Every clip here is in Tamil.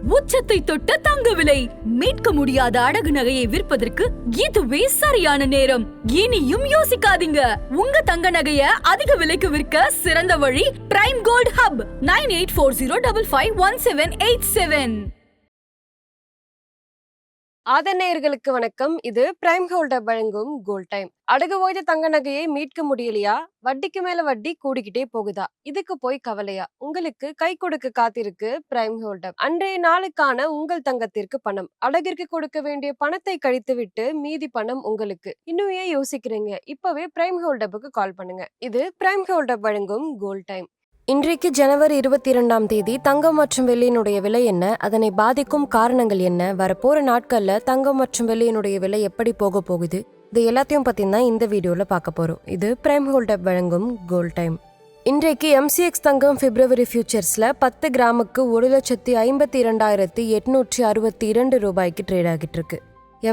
உச்சத்தை தொட்ட தங்க விலை மீட்க முடியாத அடகு நகையை விற்பதற்கு இதுவே சரியான நேரம். இனியும் யோசிக்காதீங்க. உங்க தங்க நகைய அதிக விலைக்கு விற்க சிறந்த வழி பிரைம் கோல்ட் ஹப் 9840551787. ஆதரநேயர்களுக்கு வணக்கம். இது பிரைம் கோல்ட் வழங்கும் கோல்ட் டைம். அடகு ஓய்ந்த தங்க நகையை மீட்க முடியலையா? வட்டிக்கு மேல வட்டி கூடிக்கிட்டே போகுதா? இதுக்கு போய் கவலையா? உங்களுக்கு கை கொடுக்க காத்திருக்கு பிரைம் கோல்ட். அன்றைய நாளுக்கான உங்கள் தங்கத்திற்கு பணம், அடகிற்கு கொடுக்க வேண்டிய பணத்தை கழித்து விட்டு மீதி பணம் உங்களுக்கு. இன்னும் ஏன் யோசிக்கிறீங்க? இப்பவே பிரைம் கோல்ட் கால் பண்ணுங்க. இது பிரைம் கோல்ட் வழங்கும் கோல்ட் டைம். இன்றைக்கு ஜனவரி 22ஆம் தேதி தங்கம் மற்றும் வெள்ளியினுடைய விலை என்ன, அதனை பாதிக்கும் காரணங்கள் என்ன, வரப்போற நாட்கள்ல தங்கம் மற்றும் வெள்ளியினுடைய விலை எப்படி போக போகுது, இது எல்லாத்தையும் பத்தி தான் இந்த வீடியோல பார்க்க போறோம். இது பிரைம் கோல்ட் வழங்கும் கோல்ட் டைம். இன்றைக்கு MCX தங்கம் பிப்ரவரி ஃபியூச்சர்ஸ்ல 10 கிராமுக்கு 1,52,862 ரூபாய்க்கு ட்ரேட் ஆகிட்டு இருக்கு.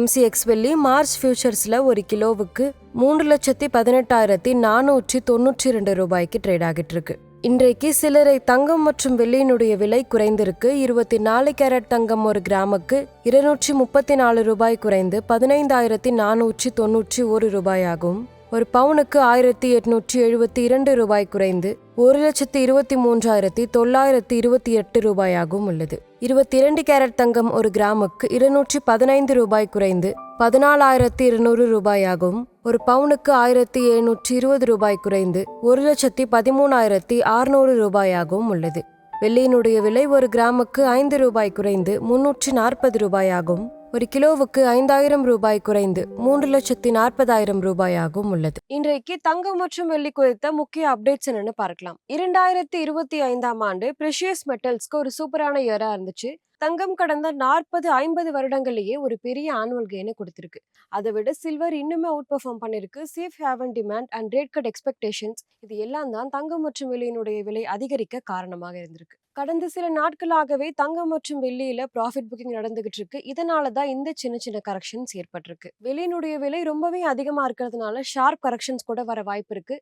MCX வெள்ளி மார்ச் ஃபியூச்சர்ஸ்ல ஒரு கிலோவுக்கு 3,18,492 ரூபாய்க்கு ட்ரேட் ஆகிட்டு இருக்கு. இன்றைக்கு சிலரை தங்கம் மற்றும் வெள்ளியினுடைய விலை குறைந்திருக்கு. 24 கேரட் தங்கம் ஒரு கிராமுக்கு 234 ரூபாய் குறைந்து 15,491 ரூபாயாகும். ஒரு பவுனுக்கு 1,872 ரூபாய் குறைந்து 1,23,928 ரூபாயாகவும் உள்ளது. 22 கேரட் தங்கம் ஒரு கிராமுக்கு 215 ரூபாய் குறைந்து 14,200 ரூபாயாகவும், ஒரு பவுனுக்கு 1,720 ரூபாய் குறைந்து 1,13,600 ரூபாயாகவும் உள்ளது. வெள்ளியினுடைய விலை ஒரு கிராமுக்கு 5 ரூபாய் குறைந்து 340 ரூபாயாகவும், ஒரு கிலோவுக்கு 5,000 ரூபாய் குறைந்து 3,40,000 ரூபாயாகவும் உள்ளது. இன்றைக்கு தங்கம் மற்றும் வெள்ளி குறித்த முக்கிய அப்டேட்ஸ் என்னன்னு பார்க்கலாம். 2025ஆம் ஆண்டு பிரஷியஸ் மெட்டல்ஸ்க்கு ஒரு சூப்பரான இயரா இருந்துச்சு. தங்கம் கடந்த 40-50 வருடங்கள்லயே ஒரு பெரிய ஆனுவல் கெயினை கொடுத்திருக்கு. அதை விட சில்வர் இன்னுமே அவுட் பெர்ஃபார்ம் பண்ணிருக்கு. Safe heaven demand and rate cut expectations, இது எல்லாம் தான் தங்கம் மற்றும் வெள்ளியினுடைய விலை அதிகரிக்க காரணமாக இருந்திருக்கு. கடந்த சில நாட்களாகவே தங்கம் மற்றும் வெள்ளியில ப்ராஃபிட் புக்கிங் நடந்துகிட்டு இருக்கு. இதனாலதான் இந்த சின்ன சின்ன கரெக்ஷன்ஸ் ஏற்பட்டிருக்கு. வெள்ளியினுடைய விலை ரொம்பவே அதிகமா இருக்கிறதுனால ஷார்ப் கரெக்ஷன்ஸ் கூட வர வாய்ப்பு இருக்கு.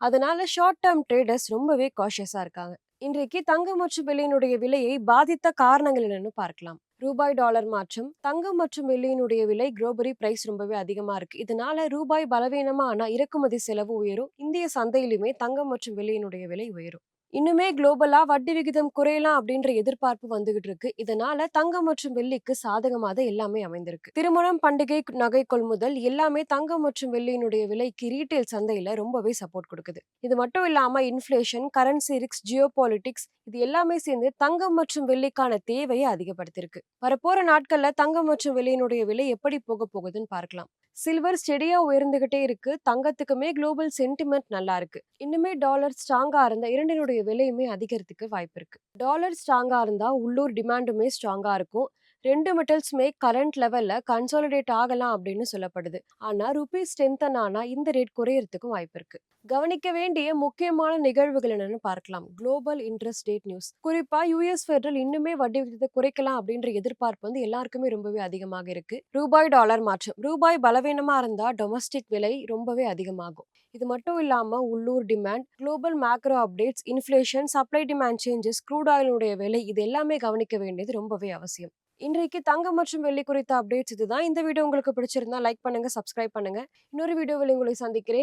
அதனால ஷார்ட் டேர்ம் ட்ரேடர்ஸ் ரொம்பவே காஷியஸா இருக்காங்க. இன்றைக்கு தங்கம் மற்றும் வெள்ளியினுடைய விலையை பாதித்த காரணங்கள் என்னன்னு பார்க்கலாம். ரூபாய் டாலர் மாற்றம். தங்கம் மற்றும் வெள்ளியினுடைய விலை குளோபலி பிரைஸ் ரொம்பவே அதிகமா இருக்கு. இதனால ரூபாய் பலவீனமா ஆனா இறக்குமதி செலவு உயரும். இந்திய சந்தையிலுமே தங்கம் மற்றும் வெள்ளியினுடைய விலை உயரும். இன்னுமே குளோபலா வட்டி விகிதம் குறையலாம் அப்படின்ற எதிர்பார்ப்பு வந்துகிட்டு இருக்கு. இதனால தங்கம் மற்றும் வெள்ளிக்கு சாதகமாக எல்லாமே அமைந்திருக்கு. திருமணம், பண்டிகை, நகை கொள்முதல் எல்லாமே தங்கம் மற்றும் வெள்ளியினுடைய விலைக்கு ரீட்டைல் சந்தையில ரொம்பவே சப்போர்ட் கொடுக்குது. இது மட்டும் இல்லாம இன்ஃபிளேஷன், கரன்சி ரிஸ்க், ஜியோபாலிட்டிக்ஸ், இது எல்லாமே சேர்ந்து தங்கம் மற்றும் வெள்ளிக்கான தேவையை அதிகப்படுத்திருக்கு. வரப்போற நாட்கள்ல தங்கம் மற்றும் வெள்ளியினுடைய விலை எப்படி போக போகுதுன்னு பார்க்கலாம். சில்வர் ஸ்டெடியா உயர்ந்துகிட்டே இருக்கு. தங்கத்துக்குமே குளோபல் சென்டிமெண்ட் நல்லா இருக்கு. இன்னுமே டாலர் ஸ்ட்ராங்கா இருந்தா இரண்டினுடைய விலையுமே அதிகரித்துக்கு வாய்ப்பு இருக்கு. டாலர் ஸ்ட்ராங்கா இருந்தா உள்ளூர் டிமாண்டுமே ஸ்ட்ராங்கா இருக்கும். ரெண்டு மெட்டல்ஸுமே கரண்ட் லெவல்ல கன்சாலிடேட் ஆகலாம் அப்படின்னு சொல்லப்படுது. ஆனா ருபீ ஸ்ட்ரென்தன் ஆனா இந்த ரேட் குறையறதுக்கும் வாய்ப்பு இருக்கு. கவனிக்க வேண்டிய முக்கியமான நிகழ்வுகள் என்னன்னு பார்க்கலாம். Global interest rate news. குறிப்பா US ஃபெடரல் இன்னுமே வட்டி விகிதத்தை குறைக்கலாம் அப்படின்ற எதிர்பார்ப்பு வந்து எல்லாருக்குமே ரொம்பவே அதிகமாக இருக்கு. ரூபாய் டாலர் மாற்றம். ரூபாய் பலவீனமா இருந்தா டொமஸ்டிக் விலை ரொம்பவே அதிகமாகும். இது மட்டும் இல்லாம உள்ளூர் demand, global macro updates, inflation, supply demand changes, crude ஆயிலுடைய விலை, இது எல்லாமே கவனிக்க வேண்டியது ரொம்பவே அவசியம். இன்றைக்கு தங்கம் மற்றும் வெள்ளி குறித்த அப்டேட்ஸ் இதுதான். இந்த வீடியோ உங்களுக்கு பிடிச்சிருந்தா லைக் பண்ணுங்க, சப்ஸ்கிரைப் பண்ணுங்க. இன்னொரு வீடியோவில் உங்களை சந்திக்கிறேன்.